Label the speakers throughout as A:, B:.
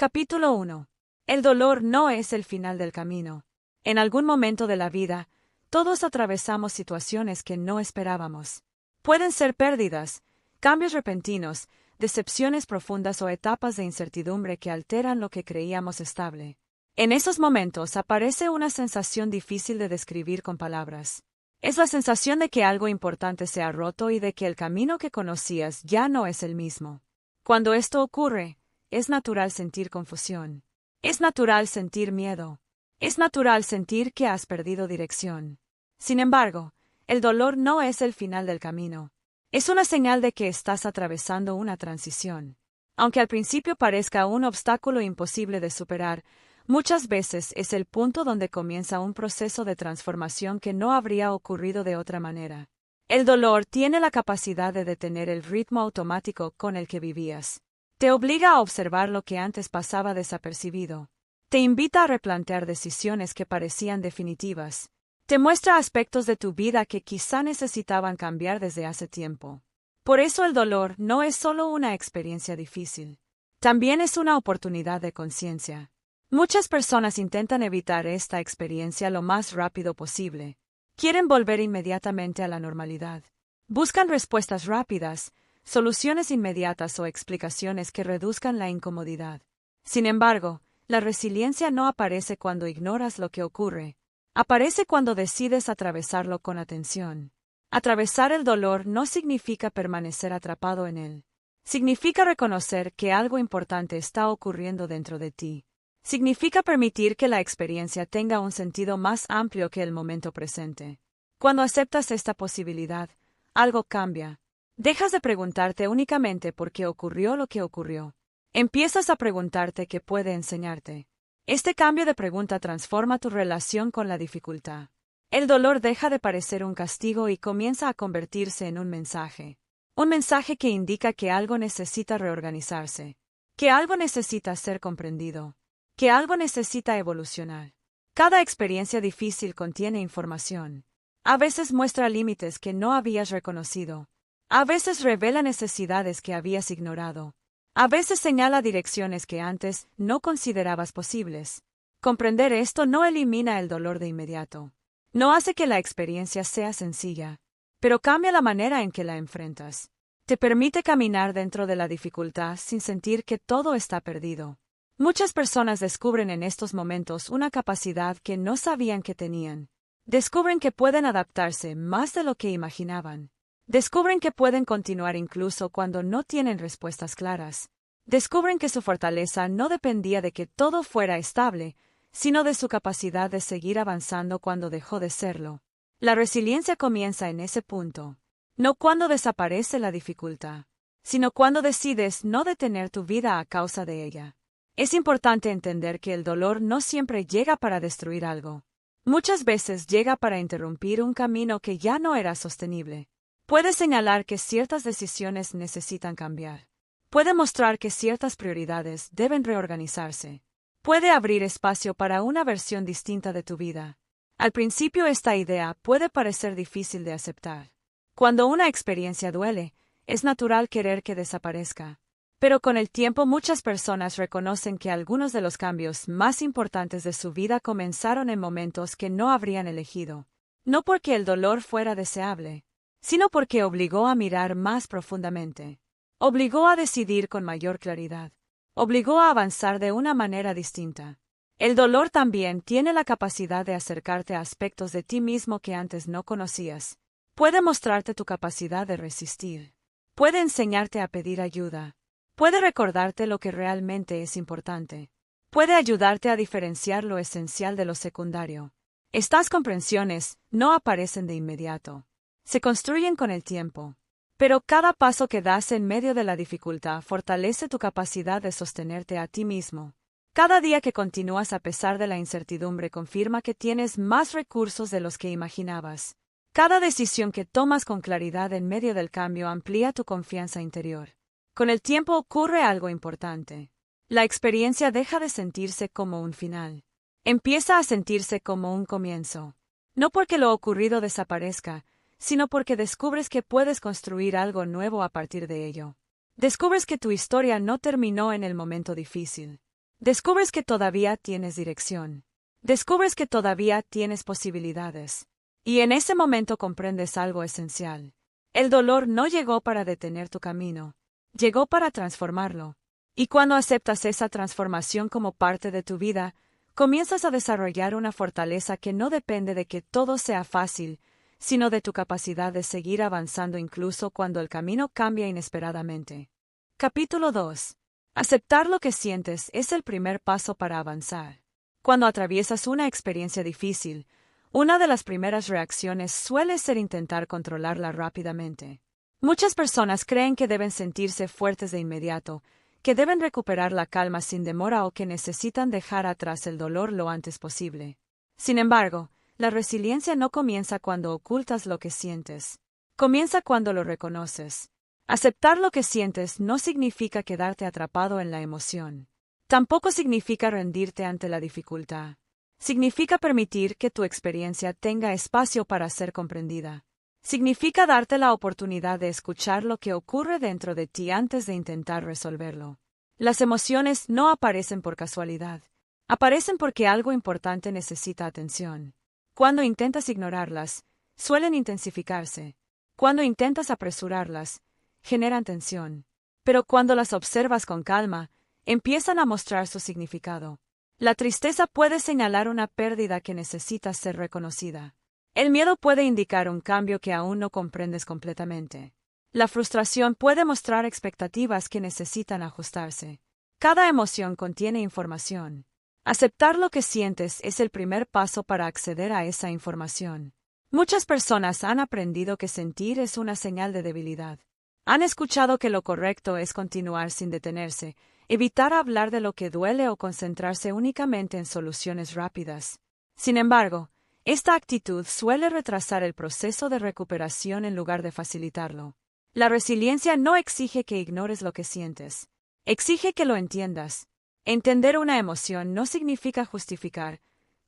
A: Capítulo 1. El dolor no es el final del camino. En algún momento de la vida, todos atravesamos situaciones que no esperábamos. Pueden ser pérdidas, cambios repentinos, decepciones profundas o etapas de incertidumbre que alteran lo que creíamos estable. En esos momentos aparece una sensación difícil de describir con palabras. Es la sensación de que algo importante se ha roto y de que el camino que conocías ya no es el mismo. Cuando esto ocurre, es natural sentir confusión. Es natural sentir miedo. Es natural sentir que has perdido dirección. Sin embargo, el dolor no es el final del camino. Es una señal de que estás atravesando una transición. Aunque al principio parezca un obstáculo imposible de superar, muchas veces es el punto donde comienza un proceso de transformación que no habría ocurrido de otra manera. El dolor tiene la capacidad de detener el ritmo automático con el que vivías. Te obliga a observar lo que antes pasaba desapercibido. Te invita a replantear decisiones que parecían definitivas. Te muestra aspectos de tu vida que quizá necesitaban cambiar desde hace tiempo. Por eso el dolor no es solo una experiencia difícil. También es una oportunidad de conciencia. Muchas personas intentan evitar esta experiencia lo más rápido posible. Quieren volver inmediatamente a la normalidad. Buscan respuestas rápidas, soluciones inmediatas o explicaciones que reduzcan la incomodidad. Sin embargo, la resiliencia no aparece cuando ignoras lo que ocurre. Aparece cuando decides atravesarlo con atención. Atravesar el dolor no significa permanecer atrapado en él. Significa reconocer que algo importante está ocurriendo dentro de ti. Significa permitir que la experiencia tenga un sentido más amplio que el momento presente. Cuando aceptas esta posibilidad, algo cambia. Dejas de preguntarte únicamente por qué ocurrió lo que ocurrió. Empiezas a preguntarte qué puede enseñarte. Este cambio de pregunta transforma tu relación con la dificultad. El dolor deja de parecer un castigo y comienza a convertirse en un mensaje. Un mensaje que indica que algo necesita reorganizarse, que algo necesita ser comprendido, que algo necesita evolucionar. Cada experiencia difícil contiene información. A veces muestra límites que no habías reconocido. A veces revela necesidades que habías ignorado. A veces señala direcciones que antes no considerabas posibles. Comprender esto no elimina el dolor de inmediato. No hace que la experiencia sea sencilla, pero cambia la manera en que la enfrentas. Te permite caminar dentro de la dificultad sin sentir que todo está perdido. Muchas personas descubren en estos momentos una capacidad que no sabían que tenían. Descubren que pueden adaptarse más de lo que imaginaban. Descubren que pueden continuar incluso cuando no tienen respuestas claras. Descubren que su fortaleza no dependía de que todo fuera estable, sino de su capacidad de seguir avanzando cuando dejó de serlo. La resiliencia comienza en ese punto. No cuando desaparece la dificultad, sino cuando decides no detener tu vida a causa de ella. Es importante entender que el dolor no siempre llega para destruir algo. Muchas veces llega para interrumpir un camino que ya no era sostenible. Puede señalar que ciertas decisiones necesitan cambiar. Puede mostrar que ciertas prioridades deben reorganizarse. Puede abrir espacio para una versión distinta de tu vida. Al principio esta idea puede parecer difícil de aceptar. Cuando una experiencia duele, es natural querer que desaparezca. Pero con el tiempo muchas personas reconocen que algunos de los cambios más importantes de su vida comenzaron en momentos que no habrían elegido. No porque el dolor fuera deseable, sino porque obligó a mirar más profundamente. Obligó a decidir con mayor claridad. Obligó a avanzar de una manera distinta. El dolor también tiene la capacidad de acercarte a aspectos de ti mismo que antes no conocías. Puede mostrarte tu capacidad de resistir. Puede enseñarte a pedir ayuda. Puede recordarte lo que realmente es importante. Puede ayudarte a diferenciar lo esencial de lo secundario. Estas comprensiones no aparecen de inmediato. Se construyen con el tiempo. Pero cada paso que das en medio de la dificultad fortalece tu capacidad de sostenerte a ti mismo. Cada día que continúas a pesar de la incertidumbre confirma que tienes más recursos de los que imaginabas. Cada decisión que tomas con claridad en medio del cambio amplía tu confianza interior. Con el tiempo ocurre algo importante. La experiencia deja de sentirse como un final. Empieza a sentirse como un comienzo. No porque lo ocurrido desaparezca, sino porque descubres que puedes construir algo nuevo a partir de ello. Descubres que tu historia no terminó en el momento difícil. Descubres que todavía tienes dirección. Descubres que todavía tienes posibilidades. Y en ese momento comprendes algo esencial. El dolor no llegó para detener tu camino. Llegó para transformarlo. Y cuando aceptas esa transformación como parte de tu vida, comienzas a desarrollar una fortaleza que no depende de que todo sea fácil, sino de tu capacidad de seguir avanzando incluso cuando el camino cambia inesperadamente. Capítulo 2. Aceptar lo que sientes es el primer paso para avanzar. Cuando atraviesas una experiencia difícil, una de las primeras reacciones suele ser intentar controlarla rápidamente. Muchas personas creen que deben sentirse fuertes de inmediato, que deben recuperar la calma sin demora o que necesitan dejar atrás el dolor lo antes posible. Sin embargo, la resiliencia no comienza cuando ocultas lo que sientes. Comienza cuando lo reconoces. Aceptar lo que sientes no significa quedarte atrapado en la emoción. Tampoco significa rendirte ante la dificultad. Significa permitir que tu experiencia tenga espacio para ser comprendida. Significa darte la oportunidad de escuchar lo que ocurre dentro de ti antes de intentar resolverlo. Las emociones no aparecen por casualidad. Aparecen porque algo importante necesita atención. Cuando intentas ignorarlas, suelen intensificarse. Cuando intentas apresurarlas, generan tensión. Pero cuando las observas con calma, empiezan a mostrar su significado. La tristeza puede señalar una pérdida que necesita ser reconocida. El miedo puede indicar un cambio que aún no comprendes completamente. La frustración puede mostrar expectativas que necesitan ajustarse. Cada emoción contiene información. Aceptar lo que sientes es el primer paso para acceder a esa información. Muchas personas han aprendido que sentir es una señal de debilidad. Han escuchado que lo correcto es continuar sin detenerse, evitar hablar de lo que duele o concentrarse únicamente en soluciones rápidas. Sin embargo, esta actitud suele retrasar el proceso de recuperación en lugar de facilitarlo. La resiliencia no exige que ignores lo que sientes. Exige que lo entiendas. Entender una emoción no significa justificar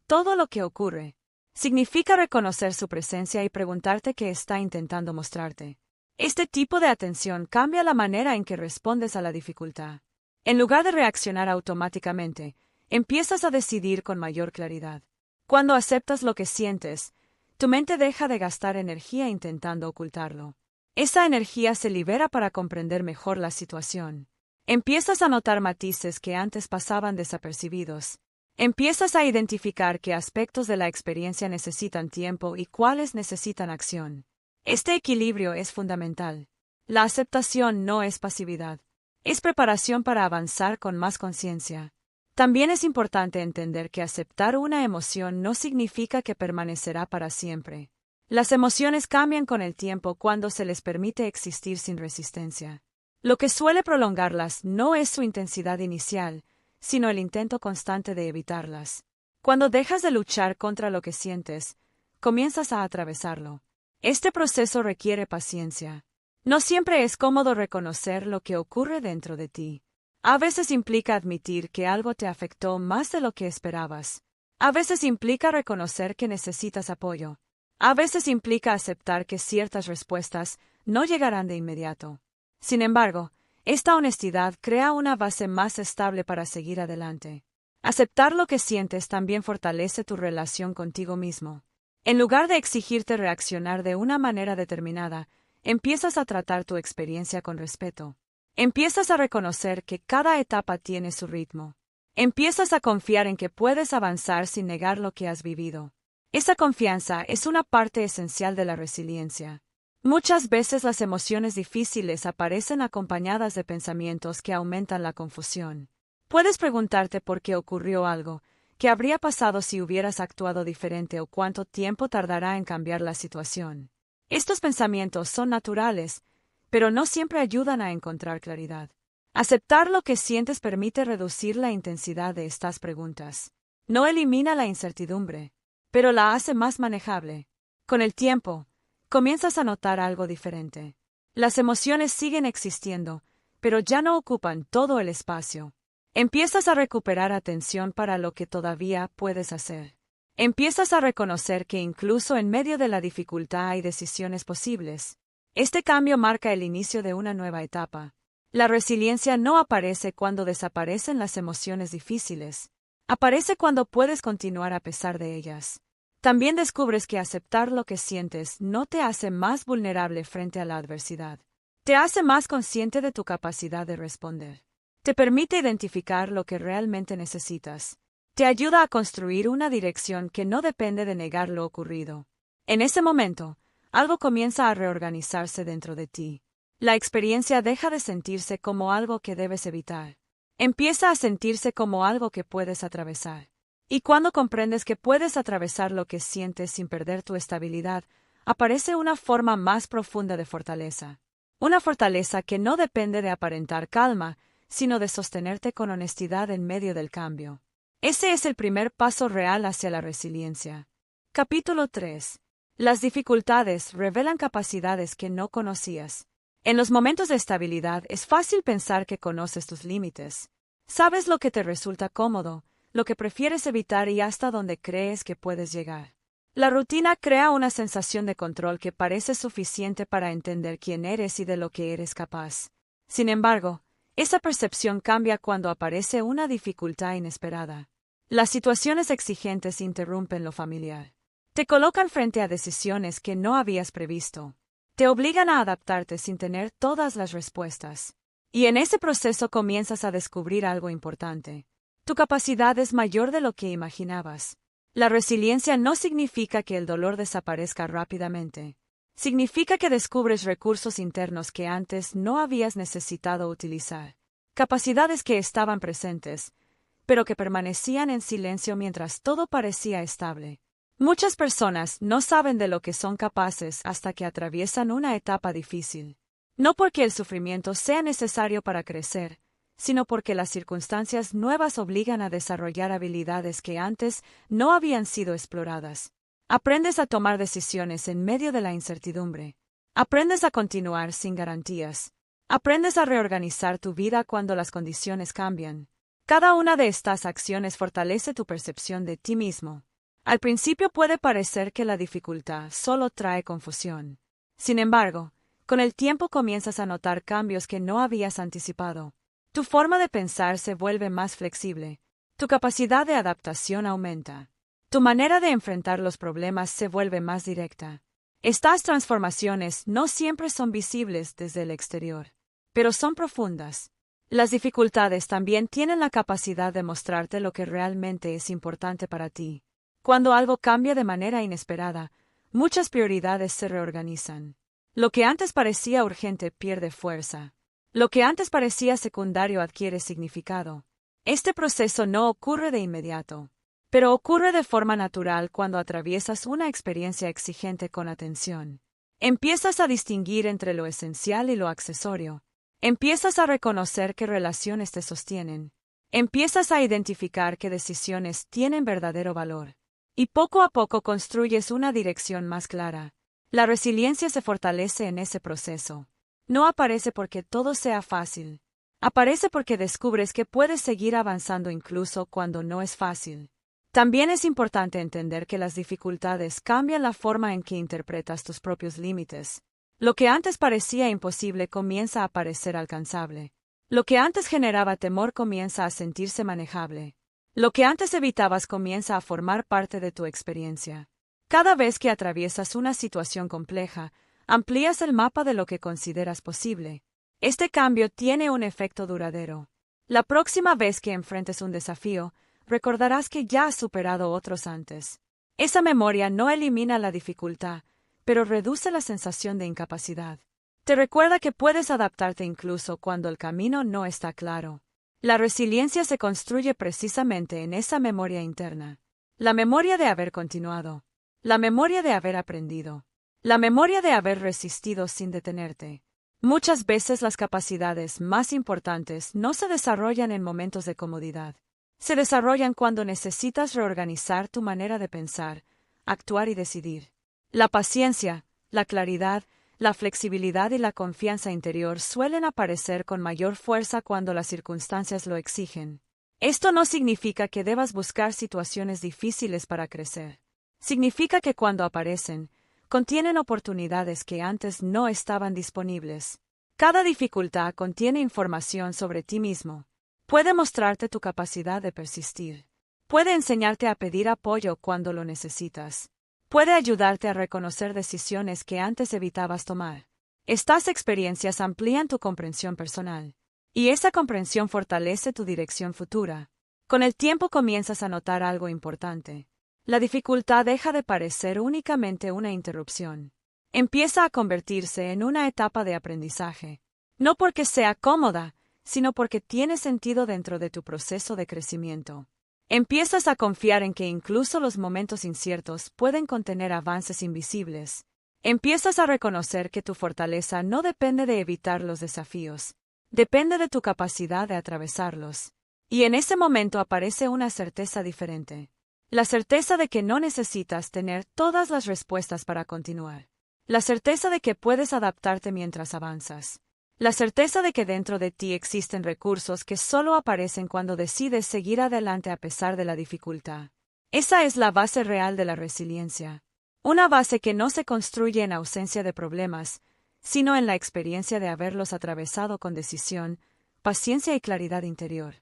A: todo lo que ocurre. Significa reconocer su presencia y preguntarte qué está intentando mostrarte. Este tipo de atención cambia la manera en que respondes a la dificultad. En lugar de reaccionar automáticamente, empiezas a decidir con mayor claridad. Cuando aceptas lo que sientes, tu mente deja de gastar energía intentando ocultarlo. Esa energía se libera para comprender mejor la situación. Empiezas a notar matices que antes pasaban desapercibidos. Empiezas a identificar qué aspectos de la experiencia necesitan tiempo y cuáles necesitan acción. Este equilibrio es fundamental. La aceptación no es pasividad. Es preparación para avanzar con más conciencia. También es importante entender que aceptar una emoción no significa que permanecerá para siempre. Las emociones cambian con el tiempo cuando se les permite existir sin resistencia. Lo que suele prolongarlas no es su intensidad inicial, sino el intento constante de evitarlas. Cuando dejas de luchar contra lo que sientes, comienzas a atravesarlo. Este proceso requiere paciencia. No siempre es cómodo reconocer lo que ocurre dentro de ti. A veces implica admitir que algo te afectó más de lo que esperabas. A veces implica reconocer que necesitas apoyo. A veces implica aceptar que ciertas respuestas no llegarán de inmediato. Sin embargo, esta honestidad crea una base más estable para seguir adelante. Aceptar lo que sientes también fortalece tu relación contigo mismo. En lugar de exigirte reaccionar de una manera determinada, empiezas a tratar tu experiencia con respeto. Empiezas a reconocer que cada etapa tiene su ritmo. Empiezas a confiar en que puedes avanzar sin negar lo que has vivido. Esa confianza es una parte esencial de la resiliencia. Muchas veces las emociones difíciles aparecen acompañadas de pensamientos que aumentan la confusión. Puedes preguntarte por qué ocurrió algo, qué habría pasado si hubieras actuado diferente o cuánto tiempo tardará en cambiar la situación. Estos pensamientos son naturales, pero no siempre ayudan a encontrar claridad. Aceptar lo que sientes permite reducir la intensidad de estas preguntas. No elimina la incertidumbre, pero la hace más manejable. Con el tiempo, comienzas a notar algo diferente. Las emociones siguen existiendo, pero ya no ocupan todo el espacio. Empiezas a recuperar atención para lo que todavía puedes hacer. Empiezas a reconocer que incluso en medio de la dificultad hay decisiones posibles. Este cambio marca el inicio de una nueva etapa. La resiliencia no aparece cuando desaparecen las emociones difíciles. Aparece cuando puedes continuar a pesar de ellas. También descubres que aceptar lo que sientes no te hace más vulnerable frente a la adversidad. Te hace más consciente de tu capacidad de responder. Te permite identificar lo que realmente necesitas. Te ayuda a construir una dirección que no depende de negar lo ocurrido. En ese momento, algo comienza a reorganizarse dentro de ti. La experiencia deja de sentirse como algo que debes evitar. Empieza a sentirse como algo que puedes atravesar. Y cuando comprendes que puedes atravesar lo que sientes sin perder tu estabilidad, aparece una forma más profunda de fortaleza. Una fortaleza que no depende de aparentar calma, sino de sostenerte con honestidad en medio del cambio. Ese es el primer paso real hacia la resiliencia. Capítulo 3. Las dificultades revelan capacidades que no conocías. En los momentos de estabilidad es fácil pensar que conoces tus límites. Sabes lo que te resulta cómodo, lo que prefieres evitar y hasta dónde crees que puedes llegar. La rutina crea una sensación de control que parece suficiente para entender quién eres y de lo que eres capaz. Sin embargo, esa percepción cambia cuando aparece una dificultad inesperada. Las situaciones exigentes interrumpen lo familiar. Te colocan frente a decisiones que no habías previsto. Te obligan a adaptarte sin tener todas las respuestas. Y en ese proceso comienzas a descubrir algo importante. Tu capacidad es mayor de lo que imaginabas. La resiliencia no significa que el dolor desaparezca rápidamente. Significa que descubres recursos internos que antes no habías necesitado utilizar. Capacidades que estaban presentes, pero que permanecían en silencio mientras todo parecía estable. Muchas personas no saben de lo que son capaces hasta que atraviesan una etapa difícil. No porque el sufrimiento sea necesario para crecer, sino porque las circunstancias nuevas obligan a desarrollar habilidades que antes no habían sido exploradas. Aprendes a tomar decisiones en medio de la incertidumbre. Aprendes a continuar sin garantías. Aprendes a reorganizar tu vida cuando las condiciones cambian. Cada una de estas acciones fortalece tu percepción de ti mismo. Al principio puede parecer que la dificultad solo trae confusión. Sin embargo, con el tiempo comienzas a notar cambios que no habías anticipado. Tu forma de pensar se vuelve más flexible. Tu capacidad de adaptación aumenta. Tu manera de enfrentar los problemas se vuelve más directa. Estas transformaciones no siempre son visibles desde el exterior, pero son profundas. Las dificultades también tienen la capacidad de mostrarte lo que realmente es importante para ti. Cuando algo cambia de manera inesperada, muchas prioridades se reorganizan. Lo que antes parecía urgente pierde fuerza. Lo que antes parecía secundario adquiere significado. Este proceso no ocurre de inmediato, pero ocurre de forma natural cuando atraviesas una experiencia exigente con atención. Empiezas a distinguir entre lo esencial y lo accesorio. Empiezas a reconocer qué relaciones te sostienen. Empiezas a identificar qué decisiones tienen verdadero valor. Y poco a poco construyes una dirección más clara. La resiliencia se fortalece en ese proceso. No aparece porque todo sea fácil. Aparece porque descubres que puedes seguir avanzando incluso cuando no es fácil. También es importante entender que las dificultades cambian la forma en que interpretas tus propios límites. Lo que antes parecía imposible comienza a parecer alcanzable. Lo que antes generaba temor comienza a sentirse manejable. Lo que antes evitabas comienza a formar parte de tu experiencia. Cada vez que atraviesas una situación compleja, amplías el mapa de lo que consideras posible. Este cambio tiene un efecto duradero. La próxima vez que enfrentes un desafío, recordarás que ya has superado otros antes. Esa memoria no elimina la dificultad, pero reduce la sensación de incapacidad. Te recuerda que puedes adaptarte incluso cuando el camino no está claro. La resiliencia se construye precisamente en esa memoria interna. La memoria de haber continuado. La memoria de haber aprendido. La memoria de haber resistido sin detenerte. Muchas veces las capacidades más importantes no se desarrollan en momentos de comodidad. Se desarrollan cuando necesitas reorganizar tu manera de pensar, actuar y decidir. La paciencia, la claridad, la flexibilidad y la confianza interior suelen aparecer con mayor fuerza cuando las circunstancias lo exigen. Esto no significa que debas buscar situaciones difíciles para crecer. Significa que cuando aparecen, contienen oportunidades que antes no estaban disponibles. Cada dificultad contiene información sobre ti mismo. Puede mostrarte tu capacidad de persistir. Puede enseñarte a pedir apoyo cuando lo necesitas. Puede ayudarte a reconocer decisiones que antes evitabas tomar. Estas experiencias amplían tu comprensión personal. Y esa comprensión fortalece tu dirección futura. Con el tiempo comienzas a notar algo importante. La dificultad deja de parecer únicamente una interrupción. Empieza a convertirse en una etapa de aprendizaje. No porque sea cómoda, sino porque tiene sentido dentro de tu proceso de crecimiento. Empiezas a confiar en que incluso los momentos inciertos pueden contener avances invisibles. Empiezas a reconocer que tu fortaleza no depende de evitar los desafíos, depende de tu capacidad de atravesarlos. Y en ese momento aparece una certeza diferente. La certeza de que no necesitas tener todas las respuestas para continuar. La certeza de que puedes adaptarte mientras avanzas. La certeza de que dentro de ti existen recursos que solo aparecen cuando decides seguir adelante a pesar de la dificultad. Esa es la base real de la resiliencia. Una base que no se construye en ausencia de problemas, sino en la experiencia de haberlos atravesado con decisión, paciencia y claridad interior.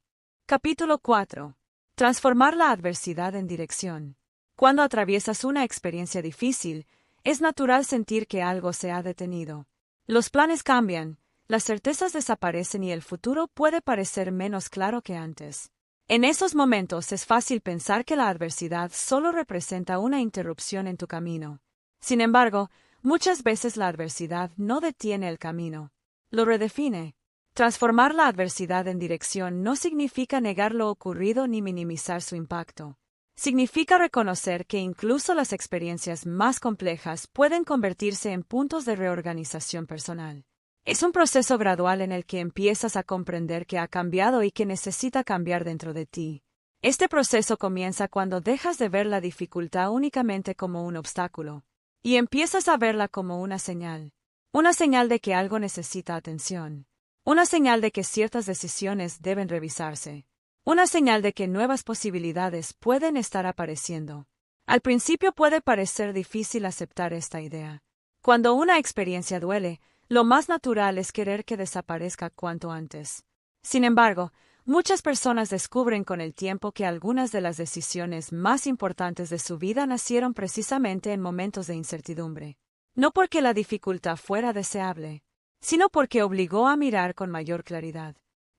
A: Capítulo 4. Transformar la adversidad en dirección. Cuando atraviesas una experiencia difícil, es natural sentir que algo se ha detenido. Los planes cambian, las certezas desaparecen y el futuro puede parecer menos claro que antes. En esos momentos es fácil pensar que la adversidad solo representa una interrupción en tu camino. Sin embargo, muchas veces la adversidad no detiene el camino, lo redefine. Transformar la adversidad en dirección no significa negar lo ocurrido ni minimizar su impacto. Significa reconocer que incluso las experiencias más complejas pueden convertirse en puntos de reorganización personal. Es un proceso gradual en el que empiezas a comprender que ha cambiado y que necesita cambiar dentro de ti. Este proceso comienza cuando dejas de ver la dificultad únicamente como un obstáculo, y empiezas a verla como una señal de que algo necesita atención, una señal de que ciertas decisiones deben revisarse, una señal de que nuevas posibilidades pueden estar apareciendo. Al principio puede parecer difícil aceptar esta idea. Cuando una experiencia duele, lo más natural es querer que desaparezca cuanto antes. Sin embargo, muchas personas descubren con el tiempo que algunas de las decisiones más importantes de su vida nacieron precisamente en momentos de incertidumbre. No porque la dificultad fuera deseable, sino porque obligó a mirar con mayor claridad.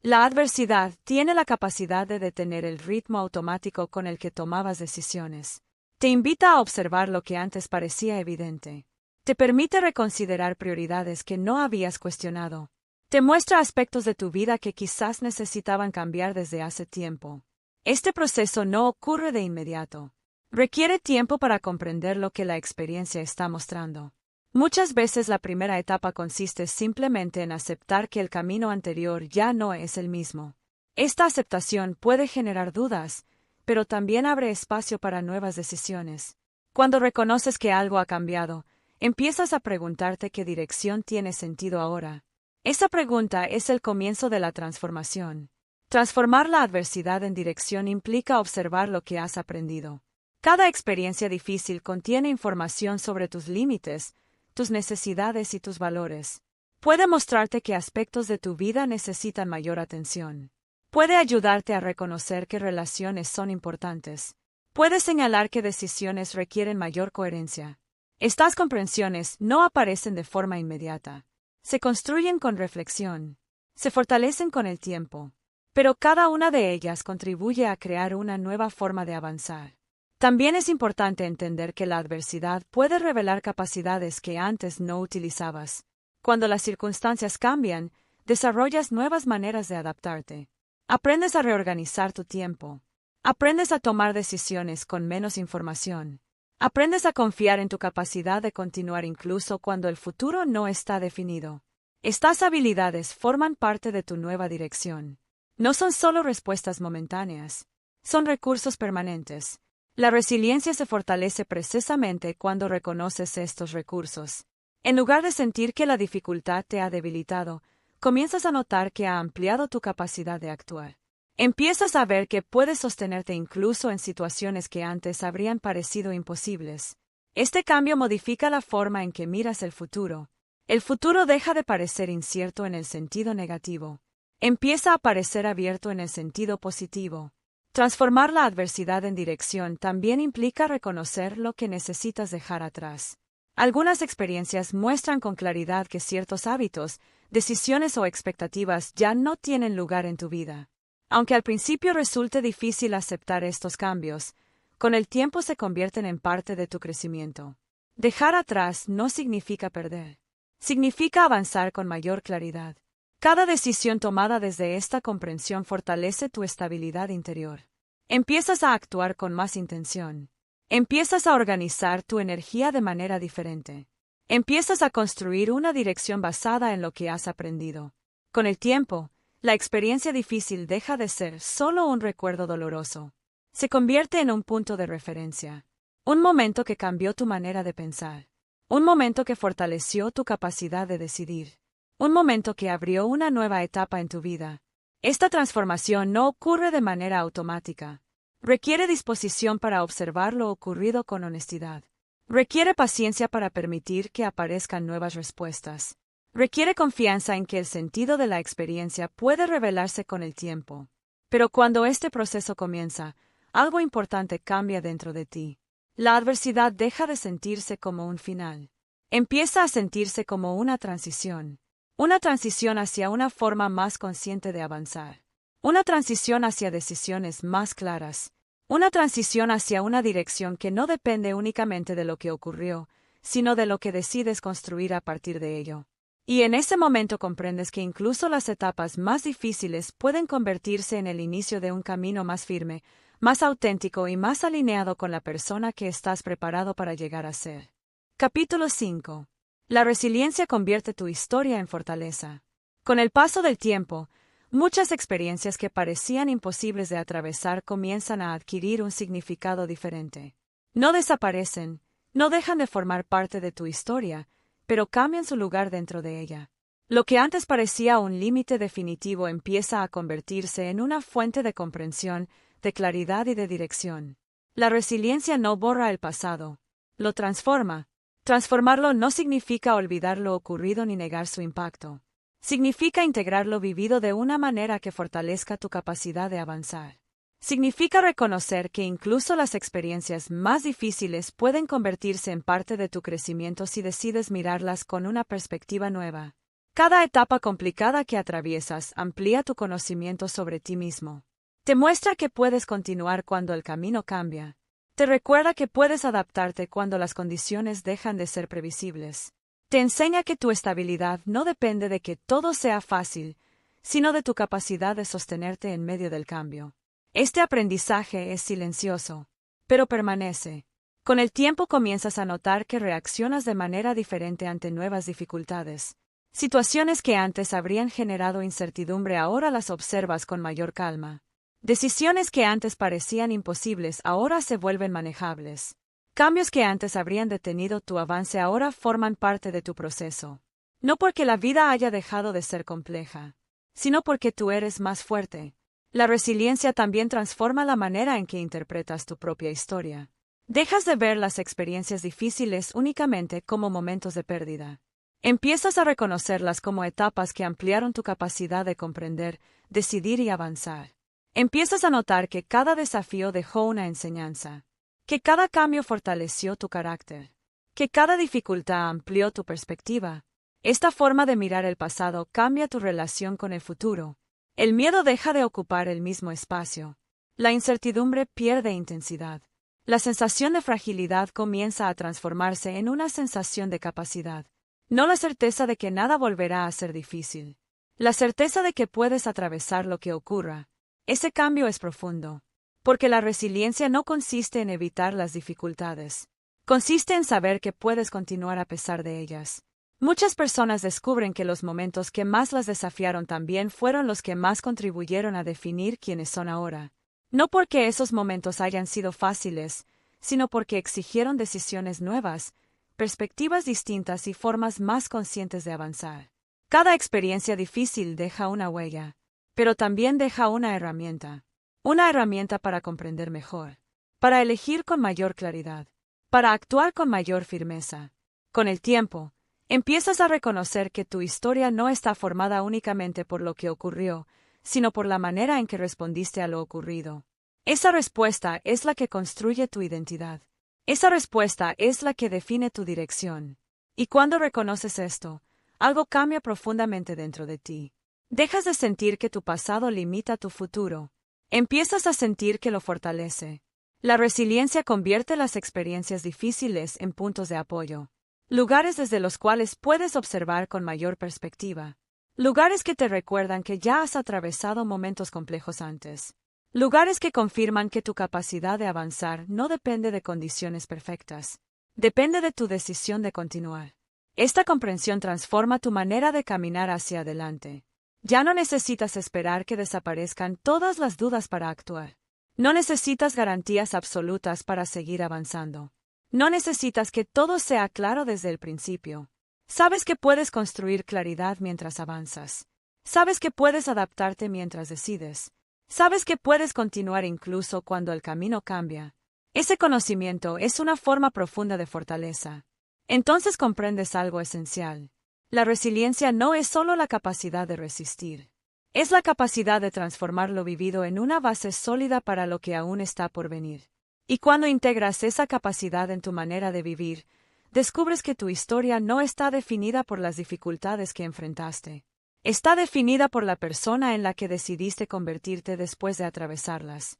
A: La adversidad tiene la capacidad de detener el ritmo automático con el que tomabas decisiones. Te invita a observar lo que antes parecía evidente. Te permite reconsiderar prioridades que no habías cuestionado. Te muestra aspectos de tu vida que quizás necesitaban cambiar desde hace tiempo. Este proceso no ocurre de inmediato. Requiere tiempo para comprender lo que la experiencia está mostrando. Muchas veces la primera etapa consiste simplemente en aceptar que el camino anterior ya no es el mismo. Esta aceptación puede generar dudas, pero también abre espacio para nuevas decisiones. Cuando reconoces que algo ha cambiado, empiezas a preguntarte qué dirección tiene sentido ahora. Esa pregunta es el comienzo de la transformación. Transformar la adversidad en dirección implica observar lo que has aprendido. Cada experiencia difícil contiene información sobre tus límites, tus necesidades y tus valores. Puede mostrarte qué aspectos de tu vida necesitan mayor atención. Puede ayudarte a reconocer qué relaciones son importantes. Puede señalar qué decisiones requieren mayor coherencia. Estas comprensiones no aparecen de forma inmediata. Se construyen con reflexión. Se fortalecen con el tiempo. Pero cada una de ellas contribuye a crear una nueva forma de avanzar. También es importante entender que la adversidad puede revelar capacidades que antes no utilizabas. Cuando las circunstancias cambian, desarrollas nuevas maneras de adaptarte. Aprendes a reorganizar tu tiempo. Aprendes a tomar decisiones con menos información. Aprendes a confiar en tu capacidad de continuar incluso cuando el futuro no está definido. Estas habilidades forman parte de tu nueva dirección. No son solo respuestas momentáneas, son recursos permanentes. La resiliencia se fortalece precisamente cuando reconoces estos recursos. En lugar de sentir que la dificultad te ha debilitado, comienzas a notar que ha ampliado tu capacidad de actuar. Empiezas a ver que puedes sostenerte incluso en situaciones que antes habrían parecido imposibles. Este cambio modifica la forma en que miras el futuro. El futuro deja de parecer incierto en el sentido negativo. Empieza a parecer abierto en el sentido positivo. Transformar la adversidad en dirección también implica reconocer lo que necesitas dejar atrás. Algunas experiencias muestran con claridad que ciertos hábitos, decisiones o expectativas ya no tienen lugar en tu vida. Aunque al principio resulte difícil aceptar estos cambios, con el tiempo se convierten en parte de tu crecimiento. Dejar atrás no significa perder. Significa avanzar con mayor claridad. Cada decisión tomada desde esta comprensión fortalece tu estabilidad interior. Empiezas a actuar con más intención. Empiezas a organizar tu energía de manera diferente. Empiezas a construir una dirección basada en lo que has aprendido. Con el tiempo, la experiencia difícil deja de ser solo un recuerdo doloroso. Se convierte en un punto de referencia. Un momento que cambió tu manera de pensar. Un momento que fortaleció tu capacidad de decidir. Un momento que abrió una nueva etapa en tu vida. Esta transformación no ocurre de manera automática. Requiere disposición para observar lo ocurrido con honestidad. Requiere paciencia para permitir que aparezcan nuevas respuestas. Requiere confianza en que el sentido de la experiencia puede revelarse con el tiempo. Pero cuando este proceso comienza, algo importante cambia dentro de ti. La adversidad deja de sentirse como un final. Empieza a sentirse como una transición. Una transición hacia una forma más consciente de avanzar. Una transición hacia decisiones más claras. Una transición hacia una dirección que no depende únicamente de lo que ocurrió, sino de lo que decides construir a partir de ello. Y en ese momento comprendes que incluso las etapas más difíciles pueden convertirse en el inicio de un camino más firme, más auténtico y más alineado con la persona que estás preparado para llegar a ser. Capítulo 5. La resiliencia convierte tu historia en fortaleza. Con el paso del tiempo, muchas experiencias que parecían imposibles de atravesar comienzan a adquirir un significado diferente. No desaparecen, no dejan de formar parte de tu historia, pero cambian su lugar dentro de ella. Lo que antes parecía un límite definitivo empieza a convertirse en una fuente de comprensión, de claridad y de dirección. La resiliencia no borra el pasado, lo transforma. Transformarlo no significa olvidar lo ocurrido ni negar su impacto. Significa integrar lo vivido de una manera que fortalezca tu capacidad de avanzar. Significa reconocer que incluso las experiencias más difíciles pueden convertirse en parte de tu crecimiento si decides mirarlas con una perspectiva nueva. Cada etapa complicada que atraviesas amplía tu conocimiento sobre ti mismo. Te muestra que puedes continuar cuando el camino cambia. Te recuerda que puedes adaptarte cuando las condiciones dejan de ser previsibles. Te enseña que tu estabilidad no depende de que todo sea fácil, sino de tu capacidad de sostenerte en medio del cambio. Este aprendizaje es silencioso, pero permanece. Con el tiempo comienzas a notar que reaccionas de manera diferente ante nuevas dificultades. Situaciones que antes habrían generado incertidumbre ahora las observas con mayor calma. Decisiones que antes parecían imposibles ahora se vuelven manejables. Cambios que antes habrían detenido tu avance ahora forman parte de tu proceso. No porque la vida haya dejado de ser compleja, sino porque tú eres más fuerte. La resiliencia también transforma la manera en que interpretas tu propia historia. Dejas de ver las experiencias difíciles únicamente como momentos de pérdida. Empiezas a reconocerlas como etapas que ampliaron tu capacidad de comprender, decidir y avanzar. Empiezas a notar que cada desafío dejó una enseñanza, que cada cambio fortaleció tu carácter, que cada dificultad amplió tu perspectiva. Esta forma de mirar el pasado cambia tu relación con el futuro. El miedo deja de ocupar el mismo espacio. La incertidumbre pierde intensidad. La sensación de fragilidad comienza a transformarse en una sensación de capacidad. No la certeza de que nada volverá a ser difícil. La certeza de que puedes atravesar lo que ocurra. Ese cambio es profundo, porque la resiliencia no consiste en evitar las dificultades. Consiste en saber que puedes continuar a pesar de ellas. Muchas personas descubren que los momentos que más las desafiaron también fueron los que más contribuyeron a definir quiénes son ahora. No porque esos momentos hayan sido fáciles, sino porque exigieron decisiones nuevas, perspectivas distintas y formas más conscientes de avanzar. Cada experiencia difícil deja una huella, pero también deja una herramienta para comprender mejor, para elegir con mayor claridad, para actuar con mayor firmeza. Con el tiempo, Empiezas a reconocer que tu historia no está formada únicamente por lo que ocurrió, sino por la manera en que respondiste a lo ocurrido. Esa respuesta es la que construye tu identidad. Esa respuesta es la que define tu dirección. Y cuando reconoces esto, algo cambia profundamente dentro de ti. Dejas de sentir que tu pasado limita tu futuro. Empiezas a sentir que lo fortalece. La resiliencia convierte las experiencias difíciles en puntos de apoyo. Lugares desde los cuales puedes observar con mayor perspectiva. Lugares que te recuerdan que ya has atravesado momentos complejos antes. Lugares que confirman que tu capacidad de avanzar no depende de condiciones perfectas. Depende de tu decisión de continuar. Esta comprensión transforma tu manera de caminar hacia adelante. Ya no necesitas esperar que desaparezcan todas las dudas para actuar. No necesitas garantías absolutas para seguir avanzando. No necesitas que todo sea claro desde el principio. Sabes que puedes construir claridad mientras avanzas. Sabes que puedes adaptarte mientras decides. Sabes que puedes continuar incluso cuando el camino cambia. Ese conocimiento es una forma profunda de fortaleza. Entonces comprendes algo esencial. La resiliencia no es solo la capacidad de resistir. Es la capacidad de transformar lo vivido en una base sólida para lo que aún está por venir. Y cuando integras esa capacidad en tu manera de vivir, descubres que tu historia no está definida por las dificultades que enfrentaste. Está definida por la persona en la que decidiste convertirte después de atravesarlas.